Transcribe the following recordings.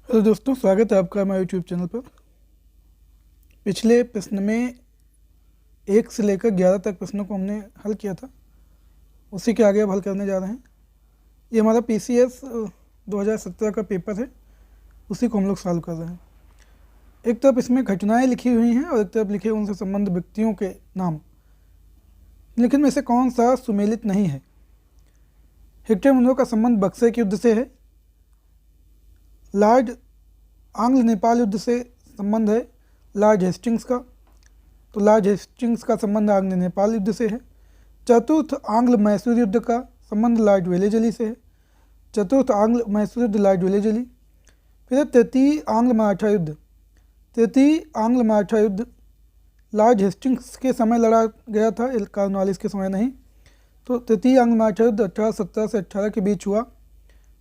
Hello दोस्तों, स्वागत है आपका हमारे यूट्यूब चैनल पर। पिछले प्रश्न में 1 से लेकर 11 तक प्रश्नों को हमने हल किया था, उसी के आगे अब हल करने जा रहे हैं। ये हमारा पीसीएस 2017 का पेपर है, उसी को हम लोग सॉल्व कर रहे हैं। एक तरफ इसमें घटनाएं लिखी हुई हैं और एक तरफ लिखे उनसे संबंध व्यक्तियों के नाम, लेकिन में से कौन सा सुमेलित नहीं है? हेक्टर मुनरो का संबंध बक्सर के युद्ध से है। लॉर्ड आंग्ल नेपाल युद्ध से संबंध है लॉर्ड हेस्टिंग्स का, तो लॉर्ड हेस्टिंग्स का संबंध आंग्ल नेपाल युद्ध से है। चतुर्थ आंग्ल मैसूर युद्ध का संबंध लॉर्ड वेलेजली से है। चतुर्थ आंग्ल मैसूर युद्ध लॉर्ड वेलेजली। फिर तृतीय आंग्ल मराठा युद्ध। तृतीय आंग्ल मराठा युद्ध लॉर्ड हेस्टिंग्स के समय लड़ा गया था, कॉर्नवालिस के समय नहीं। तो तृतीय आंग्ल मराठा युद्ध 1817 से 18 के बीच हुआ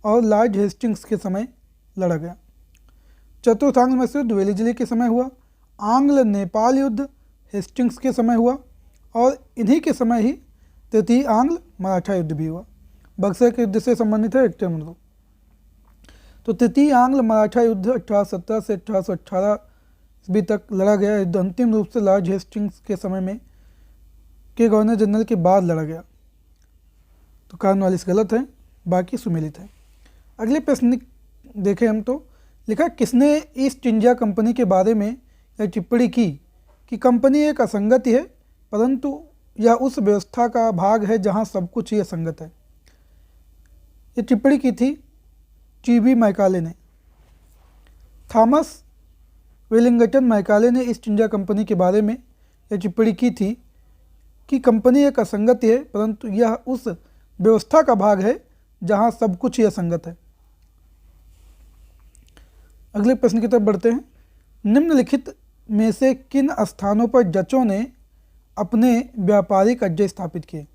और लॉर्ड हेस्टिंग्स के समय लड़ा गया। चतुर्थ आंग्ल मैसूर युद्ध वेलेजली के समय हुआ। आंग्ल नेपाल युद्ध हेस्टिंग्स के समय हुआ और इन्हीं के समय ही तृतीय आंग्ल मराठा युद्ध भी हुआ। बक्सर के युद्ध से संबंधित है हेक्टर मुनरो। तो तृतीय आंग्ल मराठा युद्ध 1817 से 1818 ईस्वी तक लड़ा गया युद्ध अंतिम रूप से लॉर्ड हेस्टिंग्स के समय में के गवर्नर जनरल के बाद लड़ा गया। तो कॉर्नवालिस गलत है, बाकी सुमेलित है। अगले प्रश्न देखें हम तो लिखा, किसने ईस्ट इंडिया कंपनी के बारे में यह टिप्पणी की कि कंपनी एक असंगति है, परंतु यह उस व्यवस्था का भाग है जहां सब कुछ ही असंगत है। ये टिप्पणी की थी टी.बी. मैकाले ने। थॉमस वेलिंगटन मैकाले ने ईस्ट इंडिया कंपनी के बारे में यह टिप्पणी की थी कि कंपनी एक असंगति है, परंतु यह उस व्यवस्था का भाग है जहां सब कुछ ही असंगत है। अगले प्रश्न की तरफ बढ़ते हैं। निम्नलिखित में से किन स्थानों पर डचों ने अपने व्यापारिक अड्डे स्थापित किए?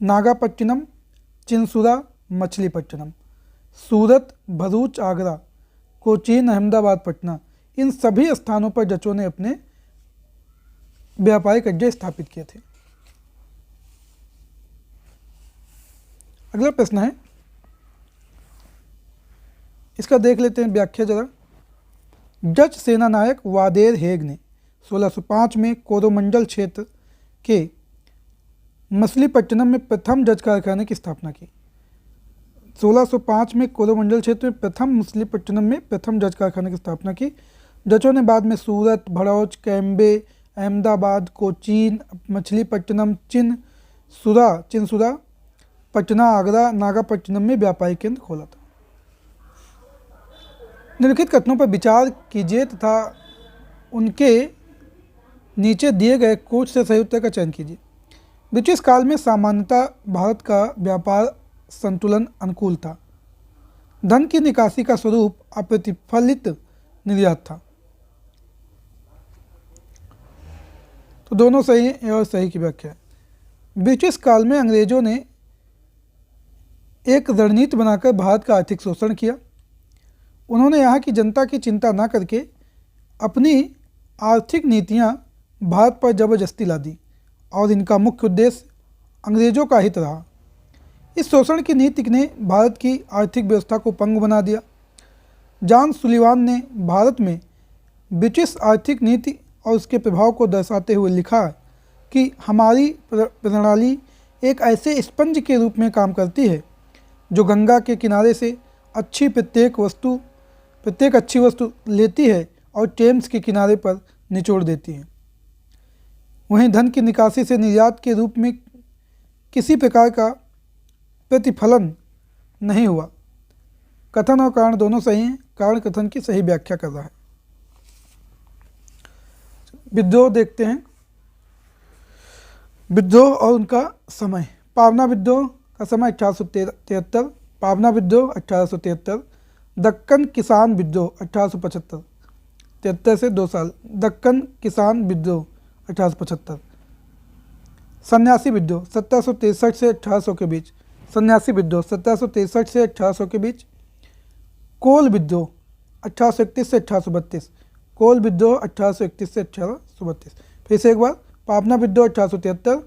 नागापट्टिनम, चिंसुरा, मछलीपट्टनम। सूरत, भरूच, आगरा, कोचीन, अहमदाबाद, पटना, इन सभी स्थानों पर डचों ने अपने व्यापारिक अड्डे स्थापित किए थे। अगला प्रश्न है, इसका देख लेते हैं व्याख्या जरा। डच सेनानायक वादेर हेग ने 1605 में कोरोमंडल क्षेत्र के मछलीपट्टनम में प्रथम डच कारखाने की स्थापना की। 1605 में कोरोमंडल क्षेत्र में प्रथम मछलीपट्टनम में प्रथम डच कारखाने की स्थापना की। डचों ने बाद में सूरत, भड़ौच, कैम्बे, अहमदाबाद, कोचीन, मछलीपट्टनम, चिंसुरा, पटना, आगरा, नागापट्टिनम में व्यापारिक केंद्र खोला था। निम्नलिखित कथनों पर विचार कीजिए तथा उनके नीचे दिए गए कोट से सही उत्तर का चयन कीजिए। ब्रिटिश काल में सामान्यतः भारत का व्यापार संतुलन अनुकूल था। धन की निकासी का स्वरूप अप्रतिफलित निर्यात था। तो दोनों सही है और सही की व्याख्या है। ब्रिटिश काल में अंग्रेजों ने एक रणनीति बनाकर भारत का आर्थिक शोषण किया। उन्होंने यहाँ की जनता की चिंता न करके अपनी आर्थिक नीतियाँ भारत पर ज़बरदस्ती ला दी और इनका मुख्य उद्देश्य अंग्रेज़ों का हित रहा। इस शोषण की नीति ने भारत की आर्थिक व्यवस्था को पंगु बना दिया। जॉन सुलिवान ने भारत में ब्रिटिश आर्थिक नीति और उसके प्रभाव को दर्शाते हुए लिखा कि हमारी प्रणाली एक ऐसे स्पंज के रूप में काम करती है जो गंगा के किनारे से प्रत्येक अच्छी वस्तु लेती है और टेम्स के किनारे पर निचोड़ देती है। वहीं धन की निकासी से निर्यात के रूप में किसी प्रकार का प्रतिफलन नहीं हुआ। कथन और कारण दोनों सही हैं। कारण कथन की सही व्याख्या कर रहा है। विद्रोह देखते हैं। विद्रोह और उनका समय। पावना विद्रोह का समय 1873, पावना विद्रोह 1873, दक्कन किसान विद्रोह 1875, 73 से 2 साल, दक्कन किसान विद्रोह 1875, सन्यासी विद्रोह 1763 से 1800 के बीच, सन्यासी विद्रोह 1763 से 1800 के बीच, कोल विद्रोह 1831 से 1832, कोल विद्रोह 1831 से 1832। फिर से एक बार, पावना विद्रोह 1873,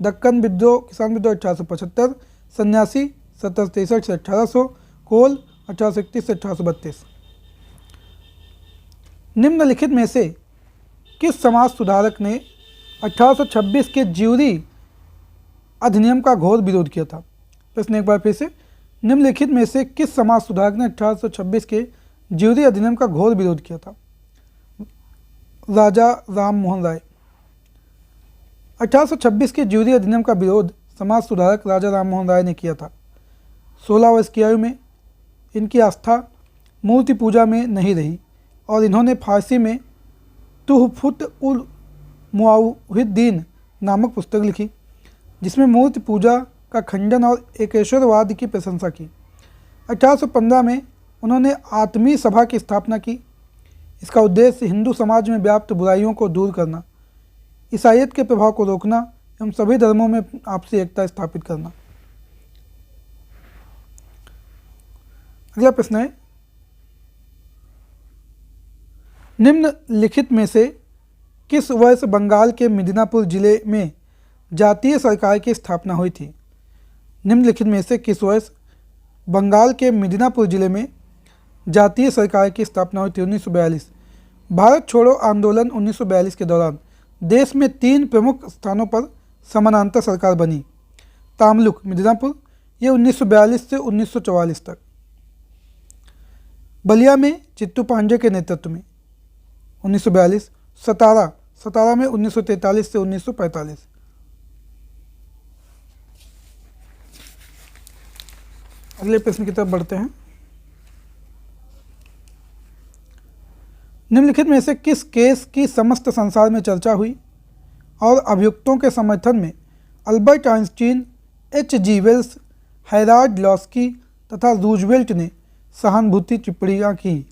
दक्कन विद्रोह किसान विद्रोह 1875, सन्यासी 1763 से 1800, कोल 1831 से 1832। निम्नलिखित में से किस समाज सुधारक ने 1826 के ज्यूरी अधिनियम का घोर विरोध किया था? प्रश्न एक बार फिर से, निम्नलिखित में से किस समाज सुधारक ने 1826 के ज्यूरी अधिनियम का घोर विरोध किया था? राजा राम मोहन राय। 1826 के ज्यूरी अधिनियम का विरोध समाज सुधारक राजा राम मोहन राय ने किया था। 16 वर्ष की आयु में इनकी आस्था मूर्ति पूजा में नहीं रही और इन्होंने फारसी में तुहफुत उल मुआहिद्दीन नामक पुस्तक लिखी, जिसमें मूर्ति पूजा का खंडन और एकेश्वरवाद की प्रशंसा की। 1815 में उन्होंने आत्मीय सभा की स्थापना की। इसका उद्देश्य हिंदू समाज में व्याप्त बुराइयों को दूर करना, ईसाईयत के प्रभाव को रोकना एवं सभी धर्मों में आपसी एकता स्थापित करना। अगला प्रश्न है, निम्नलिखित में से किस वर्ष बंगाल के मिदनापुर जिले में जातीय सरकार की स्थापना हुई थी? निम्नलिखित में से किस वर्ष बंगाल के मिदनापुर जिले में जातीय सरकार की स्थापना हुई थी? 1942। भारत छोड़ो आंदोलन 1942 के दौरान देश में 3 प्रमुख स्थानों पर समानांतर सरकार बनी। तामलुक, मिदनापुर, ये 1942 से 1944 तक। बलिया में चित्तू पांडे के नेतृत्व में 1942। सतारा में 1943 से 1945। अगले प्रश्न की तरफ बढ़ते हैं। निम्नलिखित में से किस केस की समस्त संसार में चर्चा हुई और अभियुक्तों के समर्थन में Albert Einstein, H.G. Wells, Harold Laski तथा रूजवेल्ट ने सहानुभूति टिप्पणियां की?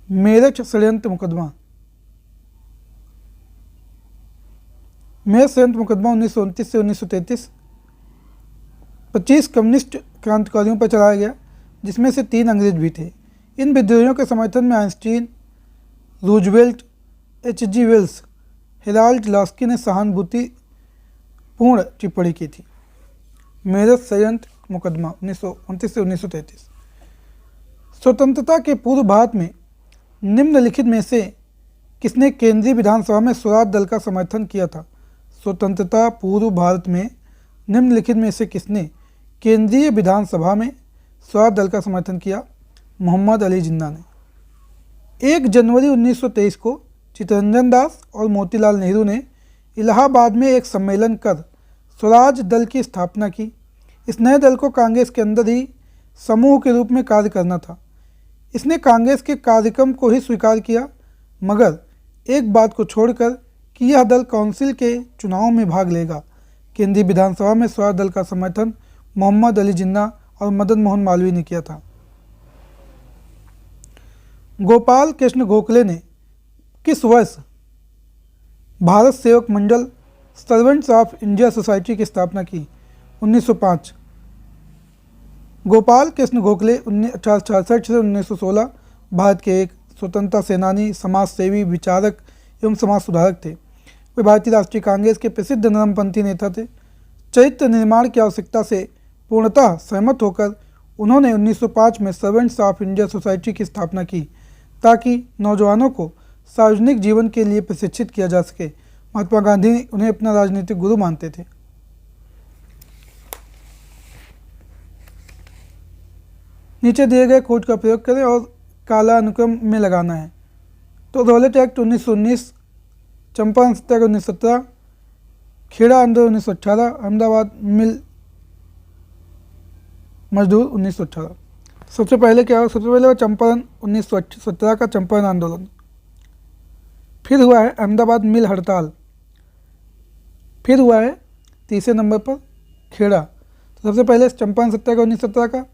मेरठ षड्यंत्र मुकदमा। मेरठ षड्यंत्र मुकदमा 1929 से 1933 25 कम्युनिस्ट क्रांतिकारियों पर चलाया गया, जिसमें से 3 अंग्रेज भी थे। इन विद्रोहियों के समर्थन में Einstein, Roosevelt, H.G. Wells, Harold Laski ने सहानुभूतिपूर्ण टिप्पणी की थी। मेरठ षड्यंत्र मुकदमा 1929 से 1933। स्वतंत्रता के पूर्व भारत में निम्नलिखित में से किसने केंद्रीय विधानसभा में स्वराज दल का समर्थन किया था? स्वतंत्रता पूर्व भारत में निम्नलिखित में से किसने केंद्रीय विधानसभा में स्वराज दल का समर्थन किया? मोहम्मद अली जिन्ना ने। 1 जनवरी 1923 को चित्तरंजन दास और मोतीलाल नेहरू ने इलाहाबाद में एक सम्मेलन कर स्वराज दल की स्थापना की। इस नए दल को कांग्रेस के अंदर ही समूह के रूप में कार्य करना था। इसने कांग्रेस के कार्यक्रम को ही स्वीकार किया, मगर एक बात को छोड़कर कि यह दल काउंसिल के चुनाव में भाग लेगा। केंद्रीय विधानसभा में स्वराज दल का समर्थन मोहम्मद अली जिन्ना और मदन मोहन मालवीय ने किया था। गोपाल कृष्ण गोखले ने किस वर्ष भारत सेवक मंडल सर्वेंट्स ऑफ इंडिया सोसाइटी की स्थापना की? 1905। गोपाल कृष्ण गोखले 1866 से 1916 भारत के एक स्वतंत्रता सेनानी, समाज सेवी, विचारक एवं समाज सुधारक थे। वे भारतीय राष्ट्रीय कांग्रेस के प्रसिद्ध नरमपंथी नेता थे। चरित्र निर्माण की आवश्यकता से पूर्णतः सहमत होकर उन्होंने 1905 में सर्वेंट्स ऑफ इंडिया सोसाइटी की स्थापना की, ताकि नौजवानों को सार्वजनिक जीवन के लिए प्रशिक्षित किया जा सके। महात्मा गांधी उन्हें अपना राजनीतिक गुरु मानते थे। नीचे दिए गए कोड का प्रयोग करें और काला अनुक्रम में लगाना है। तो रॉलेट एक्ट 1919, चंपारण सत्याग्रह 1917, खेड़ा आंदोलन 1918, अहमदाबाद मिल मजदूर 1918। सबसे पहले क्या हुआ? सबसे पहले हुआ चंपारण 1917 का चंपारण आंदोलन, फिर हुआ है अहमदाबाद मिल हड़ताल, फिर हुआ है तीसरे नंबर पर खेड़ा। तो सबसे पहले चंपारण सत्याग्रह 1917 का,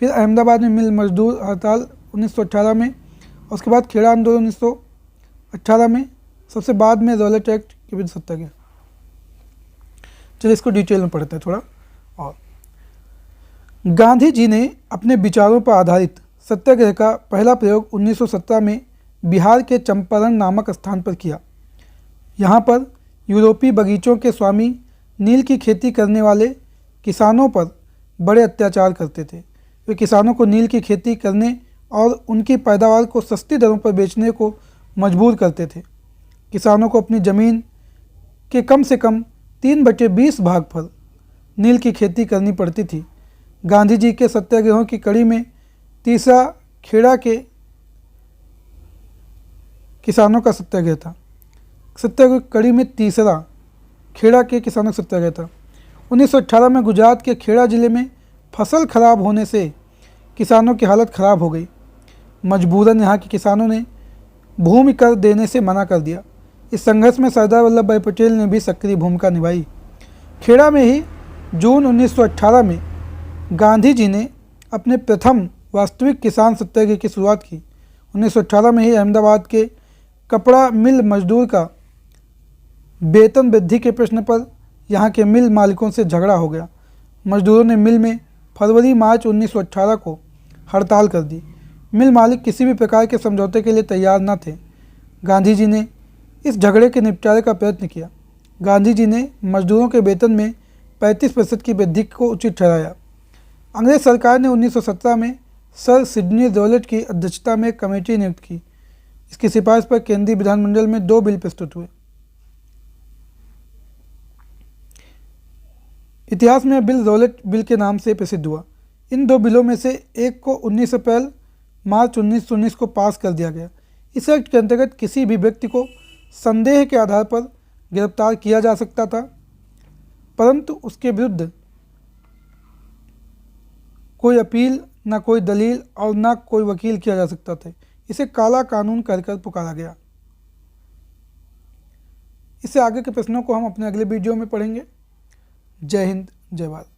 फिर अहमदाबाद में मिल मजदूर हड़ताल 1918 में, और उसके बाद खेड़ा आंदोलन 1918 में, सबसे बाद में रॉलेट एक्ट के विरुद्ध सत्याग्रह। चलिए इसको डिटेल में पढ़ते हैं थोड़ा। और गांधी जी ने अपने विचारों पर आधारित सत्याग्रह का पहला प्रयोग 1917 में बिहार के चंपारण नामक स्थान पर किया। यहाँ पर यूरोपीय बगीचों के स्वामी नील की खेती करने वाले किसानों पर बड़े अत्याचार करते थे। वे किसानों को नील की खेती करने और उनकी पैदावार को सस्ती दरों पर बेचने को मजबूर करते थे। किसानों को अपनी ज़मीन के कम से कम 3/20 भाग पर नील की खेती करनी पड़ती थी। गांधी जी के सत्याग्रहों की कड़ी में तीसरा खेड़ा के किसानों का सत्याग्रह था। सत्याग्रह कड़ी में तीसरा खेड़ा के किसानों का सत्याग्रह था। 1918 में गुजरात के खेड़ा जिले में फसल खराब होने से किसानों की हालत खराब हो गई। मजबूरन यहाँ के किसानों ने भूमि कर देने से मना कर दिया। इस संघर्ष में सरदार वल्लभ भाई पटेल ने भी सक्रिय भूमिका निभाई। खेड़ा में ही जून 1918 में गांधी जी ने अपने प्रथम वास्तविक किसान सत्याग्रह की शुरुआत की। 1918 में ही अहमदाबाद के कपड़ा मिल मजदूर का वेतन वृद्धि के प्रश्न पर यहाँ के मिल मालिकों से झगड़ा हो गया। मजदूरों ने मिल में फरवरी-मार्च 1918 को हड़ताल कर दी। मिल मालिक किसी भी प्रकार के समझौते के लिए तैयार न थे। गांधी जी ने इस झगड़े के निपटारे का प्रयत्न किया। गांधी जी ने मजदूरों के वेतन में 35% की वृद्धि को उचित ठहराया। अंग्रेज सरकार ने 1917 में सर सिडनी रॉलेट की अध्यक्षता में एक कमेटी नियुक्त की। इसकी सिफारिश पर केंद्रीय विधानमंडल में 2 बिल प्रस्तुत हुए। इतिहास में बिल रॉलेट बिल के नाम से प्रसिद्ध हुआ। इन 2 बिलों में से एक को 19 अप्रैल मार्च 1919 को पास कर दिया गया। इस एक्ट के अंतर्गत किसी भी व्यक्ति को संदेह के आधार पर गिरफ्तार किया जा सकता था, परंतु उसके विरुद्ध कोई अपील, न कोई दलील और न कोई वकील किया जा सकता था। इसे काला कानून कहकर पुकारा गया। इससे आगे के प्रश्नों को हम अपने अगले वीडियो में पढ़ेंगे। जय हिंद, जय भारत।